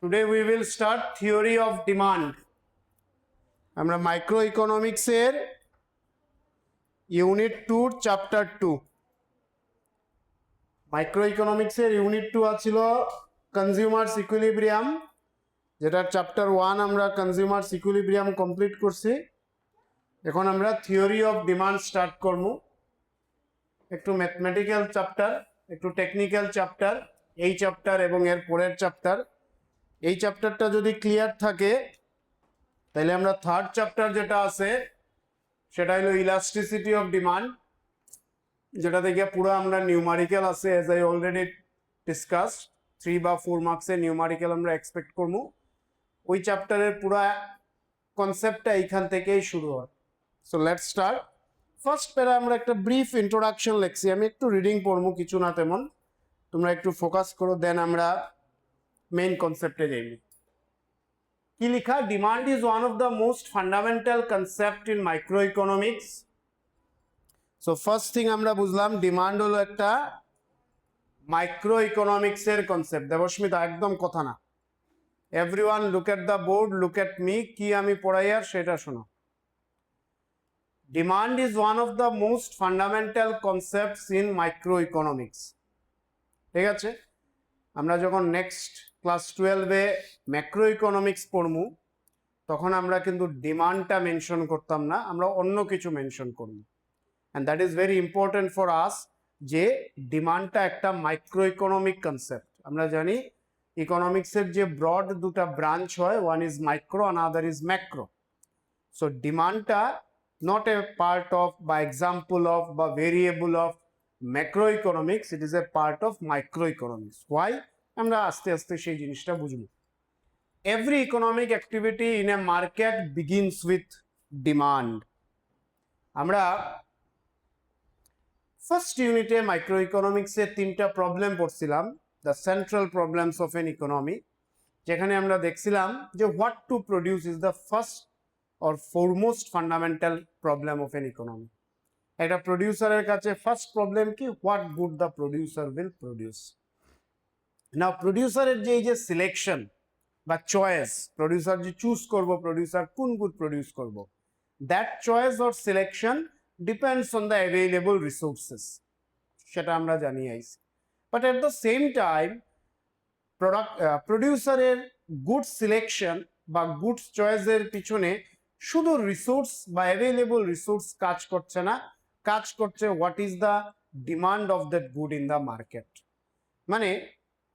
Today we will start theory of demand. আমরা micro ইকোনমিক্সের unit 2 chapter 2 micro ইকোনমিক্সের unit 2 আছিল কনজিউমারস ইকুইলিব্রিয়াম, যেটা চ্যাপ্টার 1 আমরা কনজিউমারস ইকুইলিব্রিয়াম কমপ্লিট করছি। এখন আমরা থিওরি অফ ডিমান্ড স্টার্ট করব। একটু ম্যাথমেটিক্যাল চ্যাপ্টার, একটু টেকনিক্যাল চ্যাপ্টার, এই চ্যাপ্টার এবং এর পরের চ্যাপ্টার। এই চ্যাপ্টারটা যদি ক্লিয়ার থাকে তাহলে আমরা থার্ড চ্যাপ্টার যেটা আছে সেটা হলো ইলাস্টিসিটি অফ ডিমান্ড, যেটা থেকে পুরো আমরা নিউমারিক্যাল আছে, এজ আই অলরেডি ডিসকাস 3 বা 4 মার্কসের নিউমারিক্যাল আমরা এক্সপেক্ট করবো। ওই চ্যাপ্টারের পুরো কনসেপ্টটা এইখান থেকেই শুরু হয়। So let's start. ফার্স্ট প্যারা আমরা একটা ব্রিফ ইন্ট্রোডাকশন লিখছি, আমি একটু রিডিং পড়বো, কিছু না তেমন, তোমরা একটু ফোকাস করো, দেন আমরা মেইন কনসেপ্টে যাইনি। কি লিখা? Demand is one of the most fundamental concept in micro economics. So first thing আমরা বুঝলাম ডিমান্ড হলো একটা মাইক্রো ইকোনমিক্সের কনসেপ্ট। দেবস্মিতা, একদম কথা না। Everyone look at the board, look at me, কি আমি পড়াই আর সেটা শোনো। Demand is one of the most fundamental concepts in micro economics. ঠিক আছে, আমরা যখন নেক্সট ক্লাস 12-এ ম্যাক্রো ইকোনমিক্স পড়বো তখন আমরা কিন্তু ডিমান্ডটা মেনশন করতাম না, আমরা অন্য কিছু মেনশন করব। And that is very important for us যে ডিমান্ডটা একটা মাইক্রো ইকোনমিক কনসেপ্ট। আমরা জানি ইকোনমিক্সের যে ব্রড দুটা ব্রাঞ্চ হয়, one is micro, another is macro. So ডিমান্ডটা নট এ পার্ট অফ বা এক্সাম্পল অফ বা variable of macro economics, it is a part of micro economics. Why? আমরা আস্তে আস্তে সেই জিনিসটা বুঝবো। Every economic activity in a market begins with demand. আমরা ফার্স্ট ইউনিটে মাইক্রো ইকোনমিক্সের 3টা প্রবলেম পড়ছিলাম, the central problems of an economy, যেখানে আমরা দেখছিলাম যে what to produce is the first or foremost fundamental problem of an economy. একটা প্রডিউসারের কাছে ফার্স্ট প্রবলেম কি? What good the producer will produce. Now প্রডিউসারের যে এই যে সিলেকশন বা চয়েস, প্রডিউসার যে চুজ করব প্রডিউসার কোন গুড প্রডিউস করব, that choice or selection depends on the available resources, সেটা আমরা জানি আইছি। But at the same time প্রডিউসারের গুড সিলেকশন বা গুড চয়েসের পিছনে শুধু রিসোর্স বা অ্যাভেলেবল রিসোর্স কাজ করছে না, কাজ করছে what is the demand of that good in the market. মানে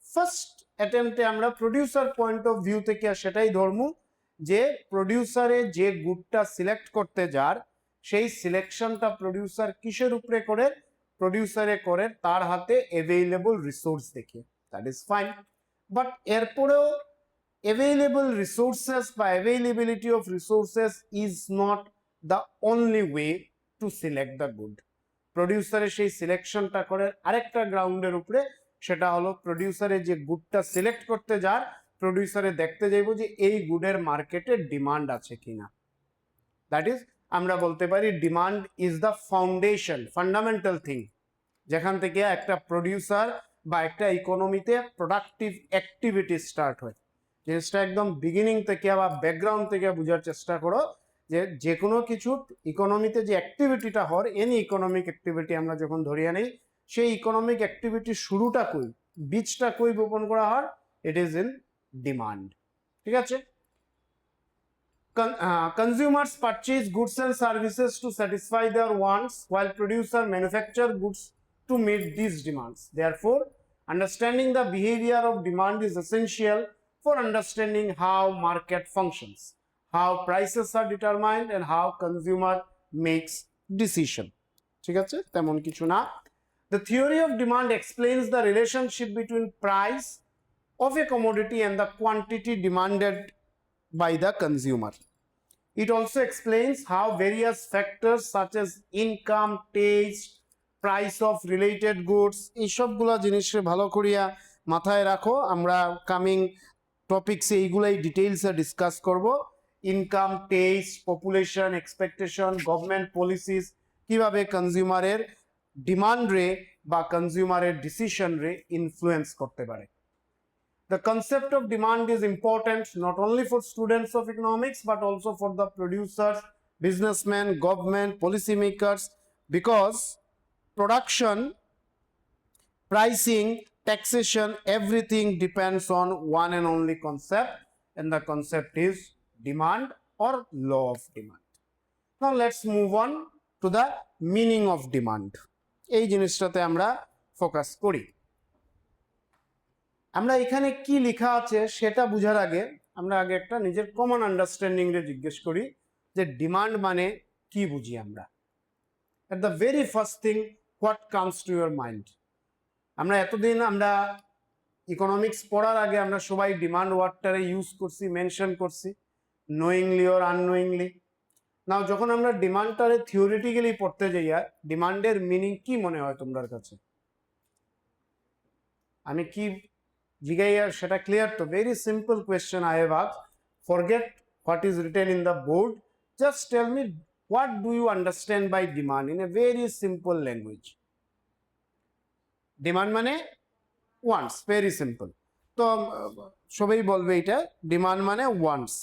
ফার্স্ট অ্যাটেম্পটে আমরা প্রডিউসার পয়েন্ট অফ ভিউ থেকে সেটাই ধরবো যে প্রডিউসারে যে গুডটা সিলেক্ট করতে যার, সেই সিলেকশনটা প্রডিউসার কিসের উপরে করে? প্রডিউসারে করে তার হাতে অ্যাভেলেবল রিসোর্স দেখে। দ্যাট ইজ ফাইন, বাট এরপরেও অ্যাভেলেবল রিসোর্সেস বা availability of resources is not the only way to select the good. প্রডিউসারে সেই সিলেকশনটা করে আরেকটা গ্রাউন্ডের উপরে, সেটা হলো প্রডিউসারে যে গুডটা সিলেক্ট করতে যার, প্রডিউসারে দেখতে যাইব যে এই গুডের মার্কেটে ডিমান্ড আছে কিনা। দ্যাট ইজ, আমরা বলতে পারি demand is the foundation, fundamental thing, যেখান থেকে একটা প্রডিউসার বা একটা ইকোনমিতে প্রোডাক্টিভ অ্যাক্টিভিটি স্টার্ট হয়। জিনিসটা একদম বিগিনিং থেকে বা ব্যাকগ্রাউন্ড থেকে বোঝার চেষ্টা করো যে কোনো কিছু ইকোনমিতে যে অ্যাক্টিভিটিটা হয়, এনি ইকোনমিক অ্যাক্টিভিটি আমরা যখন ধরিয়ে নেই, সেই ইকোনমিক অ্যাক্টিভিটির শুরুটা কই, বীজটা কই বপন করা হয়? It is in demand. ঠিক আছে, consumers purchase goods and services to satisfy their wants while producer manufacture goods to meet these demands. Therefore, understanding the behavior of demand is essential for understanding how market functions, how prices are determined and how consumer makes decision. ঠিক আছে, তেমন কিছু না। The theory of demand explains the relationship between price of a commodity and the quantity demanded by the consumer. It also explains how various factors such as income, taste, price of related goods, এই সবগুলা জিনিস ভালো করিয়া মাথায় রাখো। আমরা coming টপিকসে এইগুলাই ডিটেইলসে discuss করব। Income, test, population, expectation, government policies কিভাবে কনজিউমারের ডিমান্ড রে বা কনজিউমারের ডিসিশন রে ইনফ্লুয়েন্স করতে পারে। The concept of demand is important not only for students of economics but also for the producers, businessmen, government, policymakers, because production, pricing, taxation, everything depends on one and only concept, and the concept is demand or law of demand. Now let's move on to the meaning of demand. এই জিনিসটাতে আমরা focus করি। আমরা এখানে কি লেখা আছে সেটা বোঝার আগে আমরা আগে একটা নিজের কমন আন্ডারস্ট্যান্ডিং রে জিজ্ঞেস করি যে ডিমান্ড মানে কি বুঝি আমরা। At the very first thing what comes to your mind. আমরা এতদিন আমরা ইকোনমিক্স পড়ার আগে আমরা সবাই ডিমান্ড ওয়ার্ডটারে ইউজ করছি, মেনশন করছি, নোয়িংলি অর আননোয়িংলি। নাও যখন আমরা ডিমান্ডটারে থিওরিটিক্যালি পড়তে যাইয়া ডিমান্ডের মিনিং কি মনে হয় তোমার কাছে? আমি কি জিগাইয়া সেটা ক্লিয়ার তো? Very simple question I have asked. Forget what is written in the board, just tell me what do you understand by demand in a very simple language. Demand মানে ওয়ান্টস, ভেরি সিম্পল। তো সবাই বলবে এটা demand মানে wants,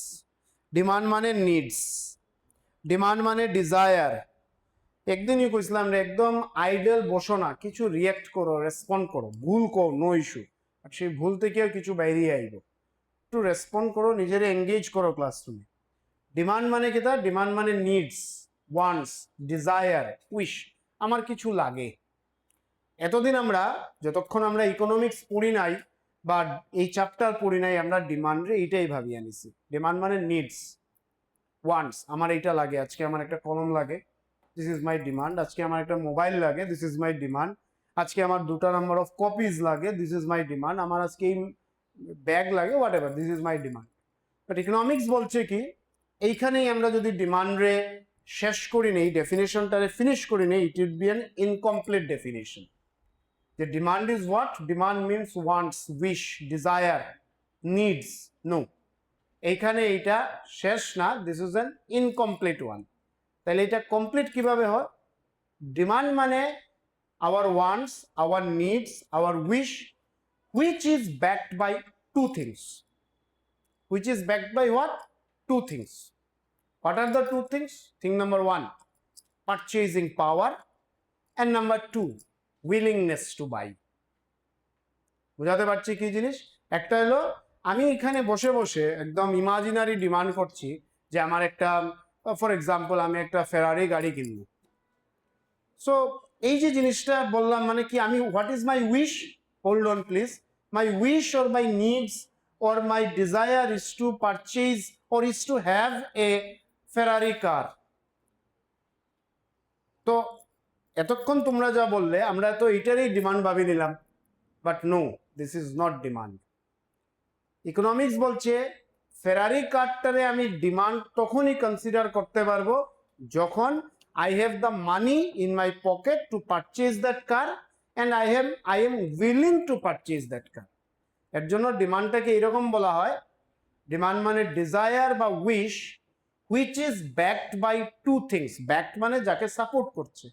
demand মানে needs, demand মানে desire. একদিনই কইছিলাম রে একদম আইডল বসো না, কিছু রিয়াক্ট করো, রেসপন্ড করো, ভুল করো, নো ইস্যু, আর সেই ভুল থেকেও কিছু বাইরে আইব, একটু রেসপন্ড করো, নিজের এঙ্গেজ করো ক্লাসরুমে। ডিমান্ড মানে কি? তা ডিমান্ড মানে নিডস, ওয়ান্টস, ডিজায়ার, উইশ, আমার কিছু লাগে। এতদিন আমরা যতক্ষণ আমরা ইকোনমিক্স পড়ি নাই বা এই চ্যাপ্টার পড়ি নাই আমরা ডিমান্ডে এইটাই ভাবিয়ে নিছি। ডিমান্ড মানে নিডস, ওয়ান্টস, আমার এইটা লাগে, আজকে আমার একটা কলম লাগে, দিস ইজ মাই ডিমান্ড। আজকে আমার একটা মোবাইল লাগে, দিস ইজ মাই ডিমান্ড। আজকে আমার 2টা নাম্বার অফ কপিজ লাগে, দিস ইজ মাই ডিমান্ড। আমার আজকে এই ব্যাগ লাগে, what ever, this is my demand. But economics বলছে কি, এইখানেই আমরা যদি ডিমান্ডে শেষ করি নেই, ডেফিনেশনটারে ফিনিশ করি নেই, it would be an incomplete definition. যে demand is what? Demand means wants, wish, desire, needs. No, এইখানে এইটা শেষ না, this is an incomplete one. তাহলে এটা কমপ্লিট কিভাবে হয়? ডিমান্ড মানে our wants, our needs, our wish, which is backed by two things. Which is backed by what? Two things. What are the two things? Thing number 1, purchasing power, and number 2, willingness to buy. বুঝাতে পারছি কি জিনিস? একটা হলো আমি এখানে বসে বসে একদম ইমাজিনারি ডিমান্ড করছি যে আমার একটা, ফর এক্সাম্পল আমি একটা ফেরারি গাড়ি কিনবো। সো এই যে জিনিসটা বললাম মানে কি, আমি what is my wish? Hold on please. My wish or my needs or my desire is to purchase or is to have a Ferrari car. তো এতক্ষণ তোমরা যা বললে আমরা তো এটারই ডিমান্ড ভাবি নিলাম, but no, this is not demand. Economics বলছে ফেরারি কারটারে আমি ডিমান্ড তখনই কনসিডার করতে পারবো যখন I have the money in my pocket to purchase that car and I am willing to purchase that car. এর জন্য ডিমান্ডটাকে এরকম বলা হয়, ডিমান্ড মানে ডিজায়ার বা wish which is backed by two things. Backed মানে যাকে সাপোর্ট করছে।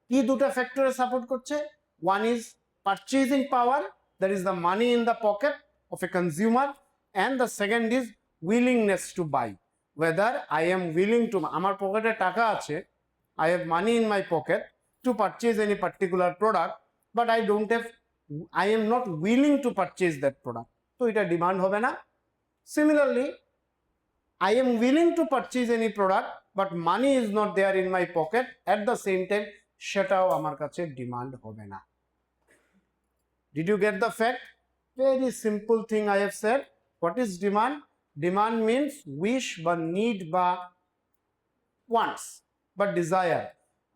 কি দুটো ফ্যাক্টরে সাপোর্ট করছে? One is purchasing power, that is the money in the pocket of a consumer, and the second is willingness to buy. Whether I am willing to, আমার পকেটে টাকা আছে, I have money in my pocket to purchase any particular product, but I don't have, I am not willing to purchase that product. তো এটা demand হবে না। Similarly, I am willing to purchase any product, but money is not there in my pocket at the same time, সেটাও আমার কাছে demand হবে না। Did you get the fact? Very simple thing I have said. What is demand? Demand means wish বা need বা wants বা desire,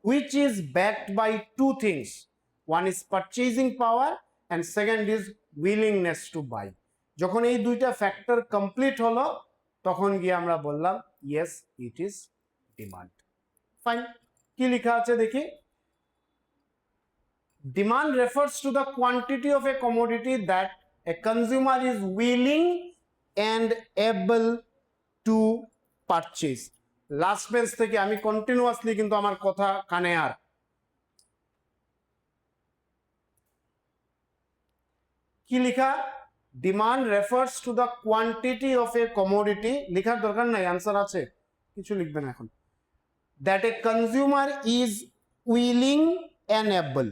which is backed by two things. One is purchasing power and second is willingness to buy. যখন এই দুইটা factor complete হলো তখন গিয়ে আমরা বললাম yes, it is demand. Fine, কি লেখা আছে দেখি। Demand refers to the quantity of a commodity that a consumer is willing and able to purchase. Last page থেকে আমি কন্টিনিউয়াসলি কিন্তু আমার কথা কানে আর কি লেখা? Demand refers to the quantity of a commodity, লেখার দরকার নাই, আনসার আছে, কিছু লিখবেন এখন, that a consumer is willing and able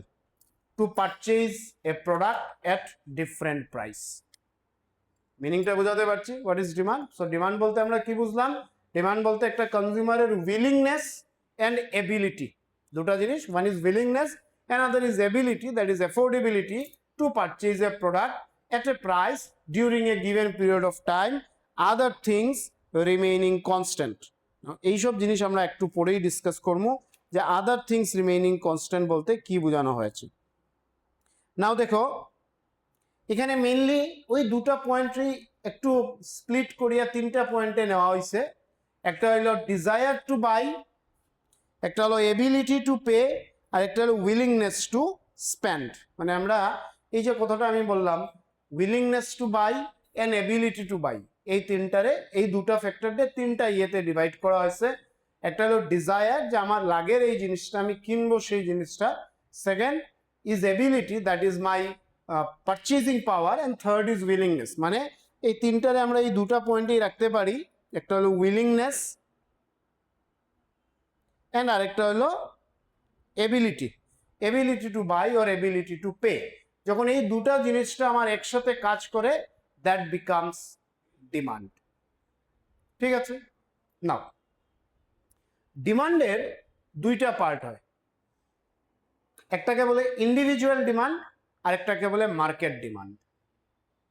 to purchase a product at different price. মিনিংটা বোঝাতে পারছি, what is demand? So demand বলতে আমরা কি বুঝলাম? ডিমান্ড বলতে একটা কনজিউমারের উইলিংনেস অ্যান্ড এবিলিটি, দুটা জিনিস, one is willingness and other is ability, that is affordability two purchase a product at a price during a given period of time, other things remaining constant. এইসব জিনিস আমরা একটু পরেই discuss করব যে other things remaining constant বলতে কি বোঝানো হয়েছে। নাও দেখো এখানে মেইনলি ওই দুটা পয়েন্টই একটু স্প্লিট করিয়া তিনটা পয়েন্টে নেওয়া হয়েছে। একটা হলো ডিজায়ার টু বাই, একটা হলো এবিলিটি টু পে, আর একটা হলো উইলিংনেস টু স্পেন্ড। মানে আমরা এই যে কথাটা আমি বললাম willingness to buy and ability to buy, এই তিনটারে এই দুটা ফ্যাক্টর দিয়ে তিনটা ইয়েতে ডিভাইড করা হয়েছে। একটা হলো ডিজায়ার, যে আমার লাগের এই জিনিসটা, আমি কিনবো সেই জিনিসটা। Second is ability, that is my purchasing power, and third is willingness. মানে এই তিনটারে আমরা এই দুটা পয়েন্টেই রাখতে পারি, একটা হলো উইলিংনেস অ্যান্ড আরেকটা হলো ability, ability to buy or ability to pay. যখন এই দুটা জিনিসটা আমার একসাথে কাজ করে, দ্যাট বিকামস ডিমান্ড। ঠিক আছে, নাও ডিমান্ডের দুইটা পার্ট হয়, একটাকে বলে ইন্ডিভিজুয়াল ডিমান্ড আর একটাকে বলে market demand.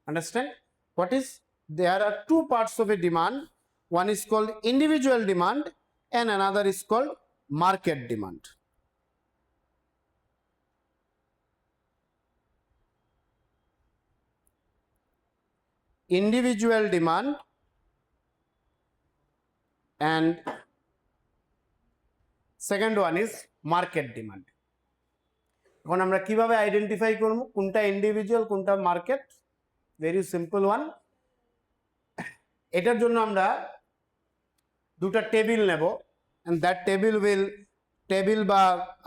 Understand what is? There are two parts of a demand, one is called individual demand and another is called market demand. individual demand and second one is market demand. এখন আমরা কিভাবে identify করব কোনটা individual কোনটা market? Very simple one. এটার জন্য আমরা দুটা টেবিল নেব, and that টেবিল বা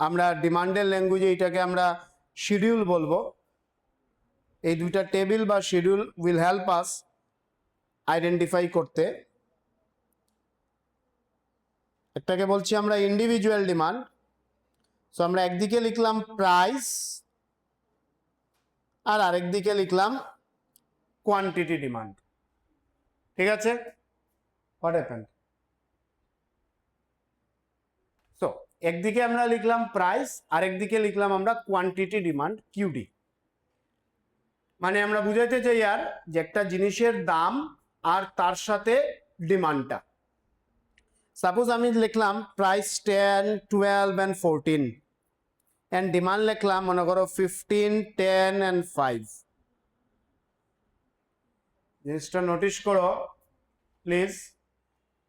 আমরা ডিমান্ডের ল্যাঙ্গুয়েজে এটাকে আমরা শিডিউল বলবো। এই দুইটা টেবিল বা schedule will help us identify করতে। একটাকে বলছি আমরা ইন্ডিভিজুয়াল ডিমান্ড, সো আমরা একদিকে লিখলাম প্রাইস আর আরেকদিকে লিখলাম কোয়ান্টিটি ডিমান্ড। ঠিক আছে, হোয়াট হ্যাপেন্ড? সো একদিকে আমরা লিখলাম প্রাইস, আরেকদিকে লিখলাম আমরা কোয়ান্টিটি ডিমান্ড, কিউডি। মানে আমরা বুঝাইতে চাই আর যে একটা জিনিসের দাম আর তার সাথে ডিমান্ডটা। সাপোজ আমি লিখলাম প্রাইস 10, 12 and 14 and ডিমান্ড লিখলাম মনে করো 15, 10 and 5। জিনিসটা নোটিশ করো প্লিজ,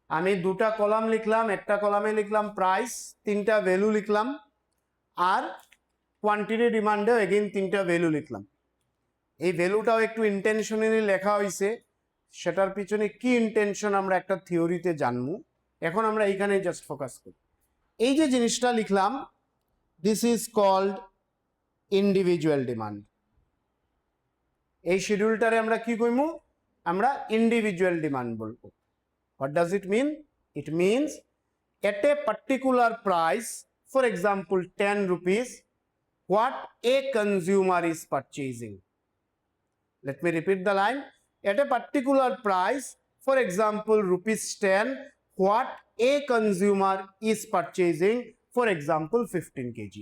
আমি দুটা কলাম লিখলাম, একটা কলামে লিখলাম প্রাইস, তিনটা ভ্যালু লিখলাম, আর কোয়ান্টিটি ডিমান্ডে এগেইন তিনটা ভ্যালু লিখলাম। এই ভ্যালুটাও একটু ইন্টেনশনালি লেখা হয়েছে, সেটার পিছনে কি ইন্টেনশন আমরা একটা থিওরিতে জানবো। এখন আমরা এইখানে জাস্ট ফোকাস করি। এই যে জিনিসটা লিখলাম, this is called individual demand. এই শিডিউলটারে আমরা কি কইমু? আমরা ইন্ডিভিজুয়াল ডিমান্ড বলবো। What does it mean? It means at a particular price, for example 10 rupees, what a consumer is purchasing. Let me repeat the line. At a particular price, for example rupees 10, what a consumer is purchasing, for example 15 kg.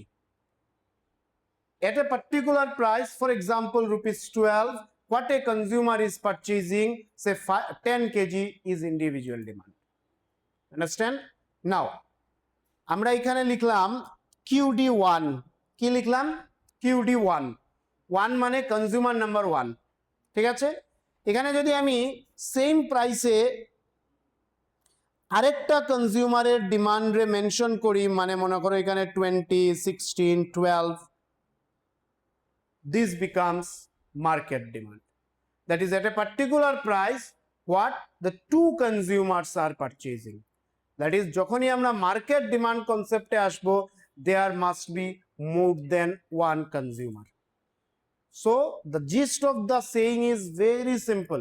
At a particular price, for example rupees 12, what a consumer is purchasing, say 10 kg, is individual demand. Understand? Now আমরা এখানে লিখলাম QD1। কি লিখলাম? QD1। 1 মানে consumer number 1। ঠিক আছে, এখানে যদি আমি সেম প্রাইসে আরেকটা কনজিউমারের ডিমান্ডে মেনশন করি, মানে মনে করো এখানে 20, 16, 12, this becomes market demand. That is at a particular price what the two consumers are purchasing. That is যখনই আমরা মার্কেট ডিমান্ড কনসেপ্টে আসবো, there must be more than one consumer. So the gist of the saying is very simple.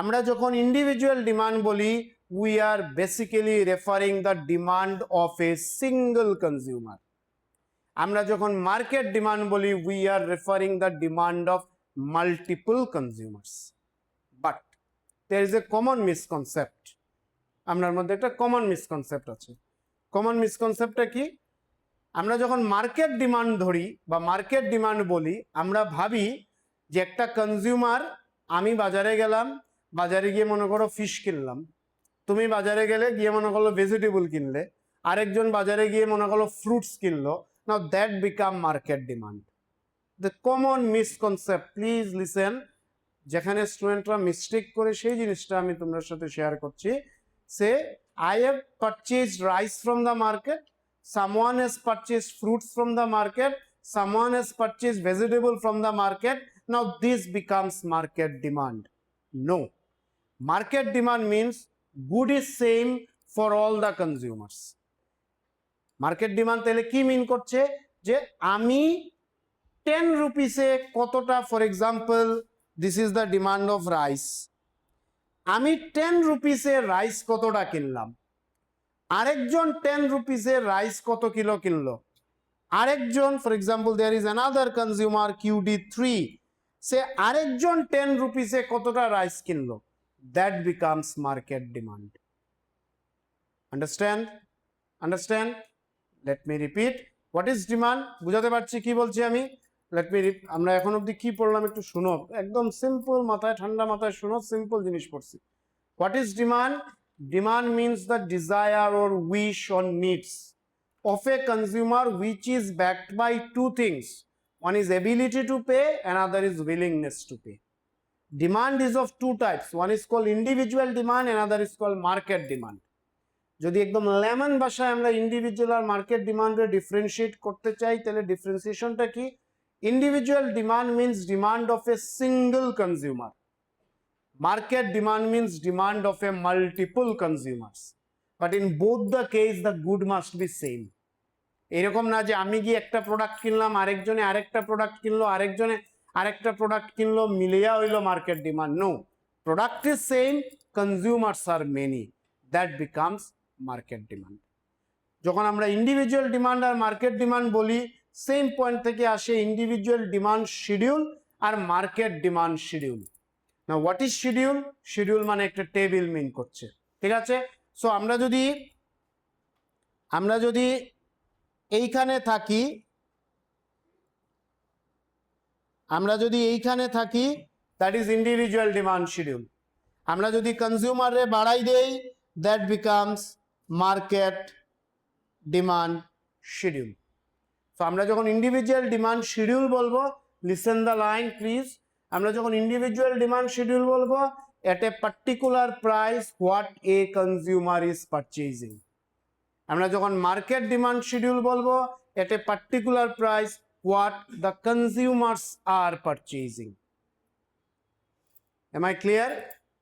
আমরা যখন individual demand বলি, we are basically referring the demand of a single consumer. আমরা যখন market demand বলি, we are referring the demand of multiple consumers. But there is a common misconcept. আপনার মধ্যে একটা common misconcept আছে। কমন মিসকনসেপ্টটা কি? আমরা যখন মার্কেট ডিমান্ড ধরি বা মার্কেট ডিমান্ড বলি, আমরা ভাবি যে একটা কনজিউমার, আমি বাজারে গেলাম, বাজারে গিয়ে মনে করো ফিশ কিনলাম, তুমি বাজারে গেলে গিয়ে মনে করো ভেজিটেবল কিনলে, আরেকজন বাজারে গিয়ে মনে করো ফ্রুটস কিনলো। Now that become market demand. The common misconcept, please listen, যেখানে স্টুডেন্টরা মিস্টেক করে সেই জিনিসটা আমি তোমাদের সাথে শেয়ার করছি। Say I have purchased rice from the market, someone has purchased fruits from the market, someone has purchased vegetable from the market. Now this becomes market demand. No, market demand means good is same for all the consumers. Market demand তাহলে কি মিন করছে? যে আমি 10 রুপিসে কতটা, for example this is the demand of rice, আমি 10 রুপিসে rice কতটা কিনলাম, আরেকজন 10 রুপিসের রাইস কত কিলো কিনলো, আরেকজন, for example there is another consumer QD3, সে আরেকজন 10 রুপিসে কতটা রাইস কিনলো। That becomes market demand. Understand? Understand? Let me repeat, what is demand? বুঝাতে পারছি কি বলছি আমি? লেট মি রিপিট, আমরা এখন অব্দি কি পড়লাম একটু শুনো, একদম সিম্পল মাথায়, ঠান্ডা মাথায় শুনো, সিম্পল জিনিস পড়ছি। What is demand? Demand means the desire or wish or needs of a consumer which is backed by two things. One is ability to pay, another is willingness to pay. Demand is of two types. One is called individual demand, another is called market demand. যদি একদম lemon ভাষায় আমরা individual আর market ডিমান্ডে differentiate করতে চাই, তাহলে ডিফারেন্সিয়েশনটা কি? Individual demand means demand of a single consumer. Market demand means demand of a multiple consumers, but in both the case the good must be same. এরকম না যে আমি গিয়ে একটা প্রোডাক্ট কিনলাম, আরেকজনে আরেকটা প্রোডাক্ট কিনলো, আরেকজনে আরেকটা প্রোডাক্ট কিনলো, মিলিয়া হইলো market demand. No, product is same, consumers are many, that becomes market demand. যখন আমরা ইন্ডিভিজুয়াল ডিমান্ড আর মার্কেট ডিমান্ড বলি, সেম পয়েন্ট থেকে আসে ইন্ডিভিজুয়াল ডিমান্ড শিডিউল আর market demand schedule. Now what is schedule? Schedule মানে একটা টেবিল মিন করছে, ঠিক আছে? সো আমরা যদি এইখানে থাকি, that is individual demand schedule. আমরা যদি কনজিউমারে বাড়াই দেই, that becomes market demand schedule. So আমরা যখন ইন্ডিভিজুয়াল ডিমান্ড শিডিউল বলবো, লিসেন দ্য লাইন প্লিজ, আমরা যখন ইন্ডিভিজুয়াল ডিমান্ড শিডিউল বলবো, at a particular price what a consumer is purchasing. আমরা যখন মার্কেট ডিমান্ড শিডিউল বলবো, at a particular price what the consumers are purchasing. Am I clear?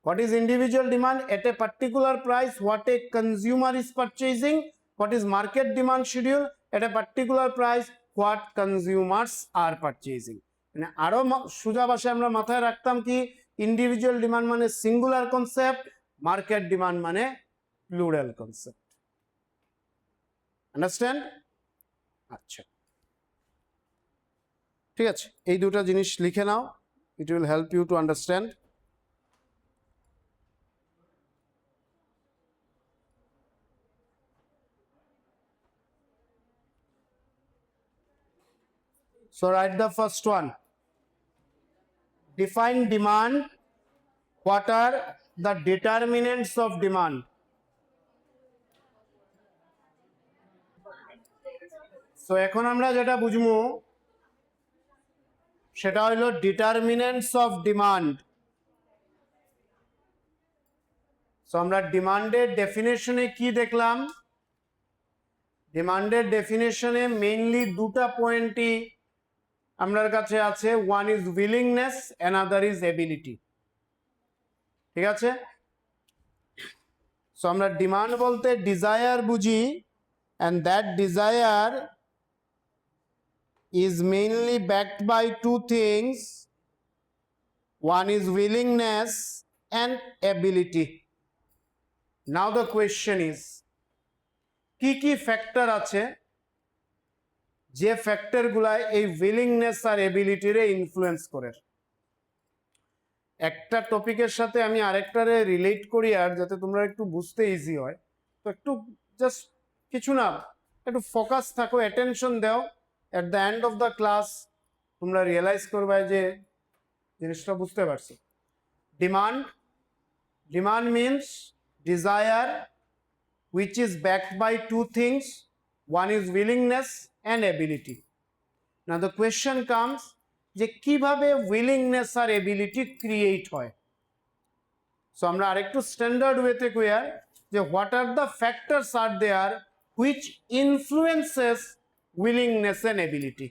What is individual demand? At a particular price what a consumer is purchasing. What is market demand schedule? At a particular price what consumers are purchasing. মানে আরো সোজা ভাষায় আমরা মাথায় রাখতাম কি, individual demand মানে singular concept, market demand মানে প্লুরাল কনসেপ্ট। আন্ডারস্ট্যান্ড? আচ্ছা, ঠিক আছে, এই দুটো জিনিস লিখে নাও, it will help you to understand. So write the first one. Define demand. What are the determinants of demand? So এখন আমরা যেটা বুঝবো সেটা হলো determinants of demand. So আমরা ডিমান্ডের ডেফিনেশনে কি দেখলাম? ডিমান্ডের ডেফিনেশনে মেইনলি দুটা পয়েন্টই আমার কাছে আছে, one is willingness, another is ability, ঠিক আছে? সো আমরা ডিমান্ড বলতে ডিজায়ার বুঝি, and that desire is mainly backed by two things, one is willingness and ability. Now the question is, কি ফ্যাক্টর আছে যে ফ্যাক্টরগুলা এই উইলিংনেস আর এবিলিটিরে ইনফ্লুয়েন্স করে? একটা টপিকের সাথে আমি আরেকটারে রিলেট করি আর যাতে তোমরা একটু বুঝতে ইজি হয়, তো একটু জাস্ট কিছু না, একটু ফোকাস থাকো, অ্যাটেনশন দাও। At the end of the class তোমরা রিয়েলাইজ করবে যে জিনিসটা বুঝতে পারছো। Demand means desire which is backed by two things. One is willingness and ability. Now the question comes যে কিভাবে willingness আর ability create হয়? So আমরা আরেকটু স্ট্যান্ডার্ড ওয়েতে কইয়া যে what are the factors are there which influences willingness and ability?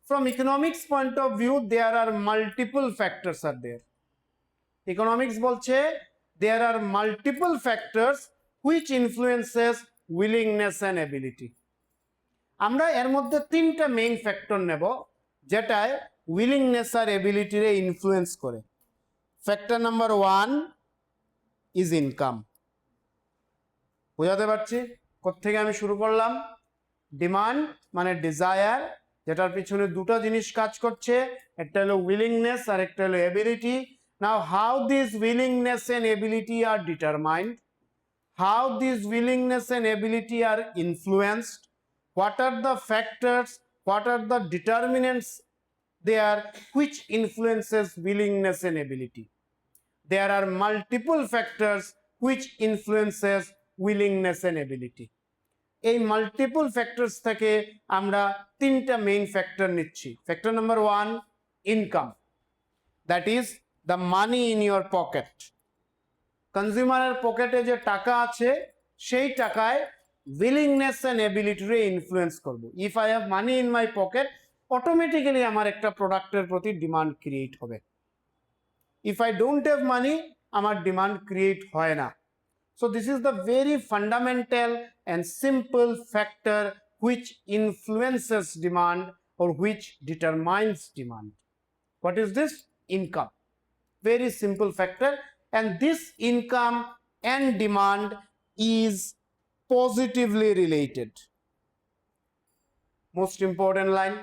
From economics point of view, there are multiple factors are there. Economics বলছে there are multiple factors which influences willingness and ability. আমরা এর মধ্যে তিনটা main factor নেব যেটায় willingness আর ability রে influence করে। Factor number 1 is income. বুঝাতে পারছি কোত্থেকে আমি শুরু করলাম? ডিমান্ড মানে ডিজায়ার, যেটার পিছনে দুটো জিনিস কাজ করছে, একটা হলো willingness আর একটা হলো ability. Now how these willingness and ability are determined, how these willingness and ability are influenced, what are the factors, what are the determinants there which influences willingness and ability? There are multiple factors which influences willingness and ability. এই multiple factors থেকে আমরা তিনটা main factor নিচ্ছি। Factor number 1 income, that is the money in your pocket. কনজিউমারের পকেটে যে টাকা আছে সেই টাকায় উইলিংনেস অ্যান্ড এবিলিটিরে ইনফ্লুয়েন্স করব। If I have money in my pocket, automatically আমার একটা প্রোডাক্টের প্রতি ডিমান্ড ক্রিয়েট হবে। If I don't have money, আমার ডিমান্ড ক্রিয়েট হয় না। So this is the very fundamental and simple factor which influences demand or which determines demand. What is this? Income. Very simple factor, and this income and demand is positively related. Most important line.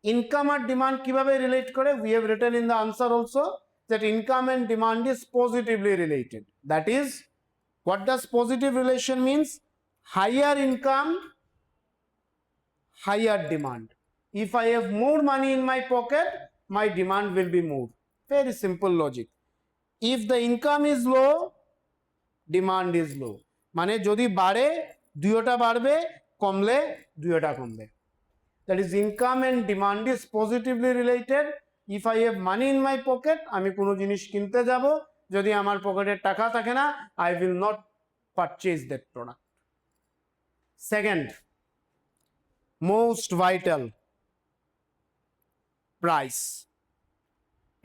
Income and demand কিভাবে relate করে? We have written in the answer also that income and demand is positively related. That is, what does positive relation means? Higher income, higher demand. If I have more money in my pocket, my demand will be more. Very simple logic. If the income is low, demand is low. মানে যদি বাড়ে দুইটা বাড়বে, কমলে দুইটা কমবে। That is, income and demand is positively related. If I have money in my pocket, আমি কোনো জিনিস কিনতে যাব, যদি আমার পকেটে টাকা থাকে না, I will not purchase that product. Second, most vital, price.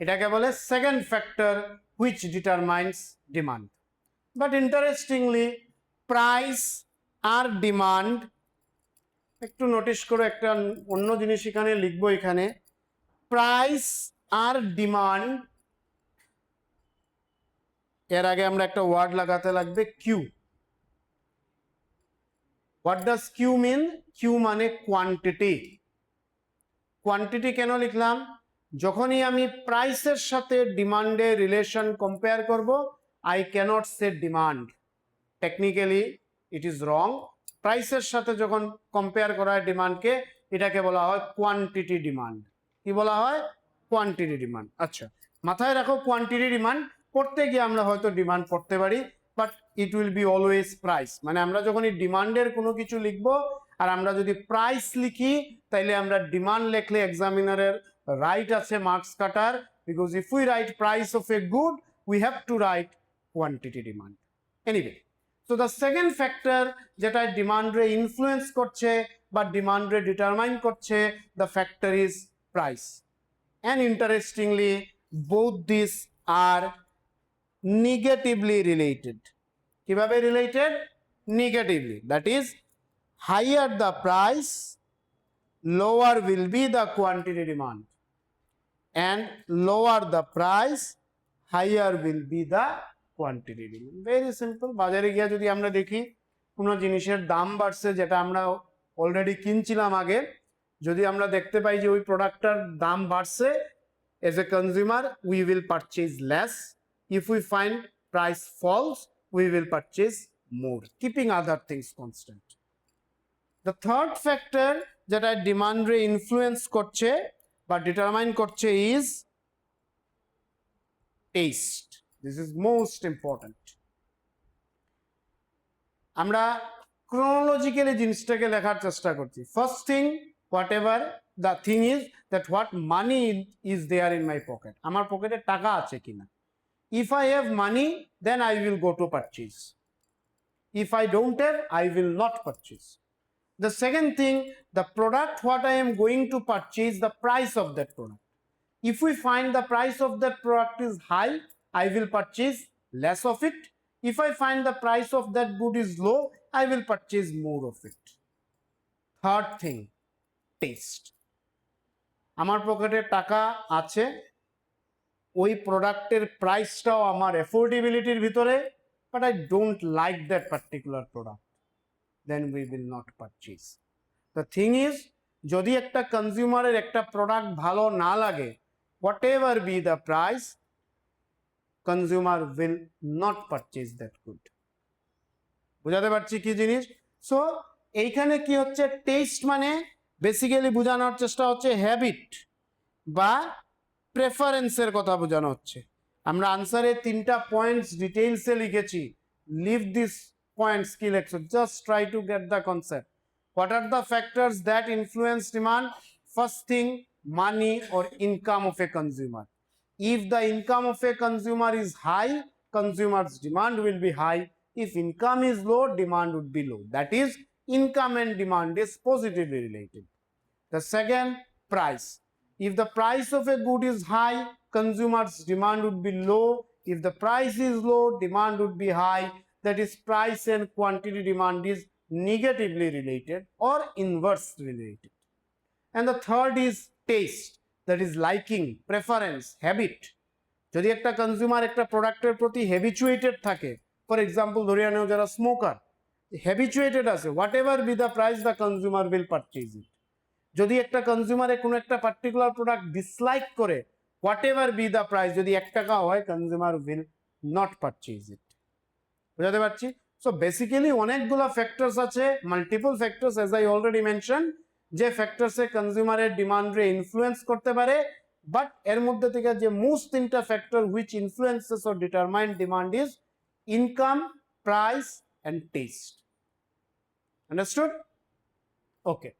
এটাকে বলে second factor which determines demand. But interestingly, price আর demand, একটু নোটিস করো, একটা অন্য জিনিস এখানে লিখবো। এখানে প্রাইস আর ডিমান্ড, এর আগে আমরা একটা ওয়ার্ড লাগাতে লাগবে Q. What does Q mean? Q মানে কোয়ান্টিটি। কোয়ান্টিটি কেন লিখলাম? যখনই আমি প্রাইসের সাথে ডিমান্ডের রিলেশন কম্পেয়ার করব, I can't say demand. Technically it is wrong. প্রাইসের সাথে যখন কম্পেয়ার করা হয় ডিমান্ডকে, এটাকে বলা হয় কোয়ান্টিটি ডিমান্ড। কি বলা হয়? Quantity demand. আচ্ছা, মাথায় রাখো, কোয়ান্টিটি ডিমান্ড পড়তে গিয়ে আমরা হয়তো ডিমান্ড পড়তে পারি, but it will be always price. মানে আমরা যখন এই ডিমান্ডের কোনো কিছু লিখবো আর আমরা যদি প্রাইস লিখি, তাইলে আমরা ডিমান্ড লিখলে এক্সামিনারের রাইট আছে marks cutter, because if we write price of a good, we have to right quantity demand. Anyway, তো দ্য সেকেন্ড ফ্যাক্টর যেটা ডিমান্ডে ইনফ্লুয়েন্স করছে বা ডিমান্ডে ডিটারমাইন করছে, the factor is price. And interestingly, both these are negatively related. কিভাবে related? Negatively. That is, higher the price, lower will be the quantity demand. and lower the price, higher will be the quantity demand. Very simple. বাজারে গিয়ে যদি আমরা দেখি কোনো জিনিসের দাম বাড়ছে যেটা আমরা অলরেডি কিনছিলাম আগে, যদি আমরা দেখতে পাই যে ওই প্রোডাক্টটার দাম বাড়ছে, as a consumer we will purchase less. If we find price falls, we will purchase more, keeping other things constant. The third factor যেটা ডিমান্ড রে ইনফ্লুয়েন্স করছে বা ডিটারমাইন করছে is taste. This is most important. আমরা chronologically জিনিসটাকে লেখার চেষ্টা করছি. First thing, whatever the thing is, that what money is there in my pocket. আমার পকেটে টাকা আছে কিনা. If I have money, then I will go to purchase. If I don't have, I will not purchase. The second thing, the product what I am going to purchase, the price of that product. If we find the price of that product is high, I will purchase less of it. If I find the price of that good is low, I will purchase more of it. Third thing, taste. আমার পকেটে টাকা আছে, ওই প্রোডাক্টের প্রাইসটাও আমার অ্যাফোর্ডেবিলিটির ভিতরে, but I don't like that particular product, then we will not purchase. The thing is, যদি একটা কনজিউমারের একটা প্রোডাক্ট ভালো না লাগে, whatever be the price, consumer will not purchase that good. বুঝাতে পারছি কি জিনিস? সো এইখানে কি হচ্ছে, টেস্ট মানে বেসিক্যালি বোঝানোর চেষ্টা হচ্ছে হ্যাবিট বা প্রেফারেন্সের কথা বোঝানো হচ্ছে. আমরা আনসারে 3টা পয়েন্টস ডিটেইলসে লিখেছি. লিভ দিস পয়েন্টস কি লেখছো, just try to get the concept. What are the factors that influence demand? First thing, money or income of a consumer. If the income of a consumer is high, consumer's demand will be high. If income is low, demand would be low. That is, income and demand is positively related. The second, price. If the price of a good is high, consumer's demand would be low. If the price is low, demand would be high. That is, price and quantity demand is negatively related or inversely related. And the third is taste, that is liking, preference, habit. যদি একটা consumer একটা প্রোডাক্টের প্রতি habituated থাকে, for example ধরে আনো যারা smoker, habituated আছে, whatever be the price the consumer will purchase it. যদি একটা কনজিউমারে কোনো একটা পার্টিকুলার প্রোডাক্ট ডিসলাইক করে, whatever be the price, যদি 1 টাকা হয়, consumer will not purchase it. বুঝাতে পারছি? সো বেসিক্যালি অনেকগুলো ফ্যাক্টরস আছে, multiple factors, as I already mention, যে ফ্যাক্টরসে কনজিউমারের ডিমান্ডে ইনফ্লুয়েন্স করতে পারে. বাট এর মধ্যে থেকে যে মোস্ট 3টা factor which influences or determine demand is income, price and test. Understood? Okay.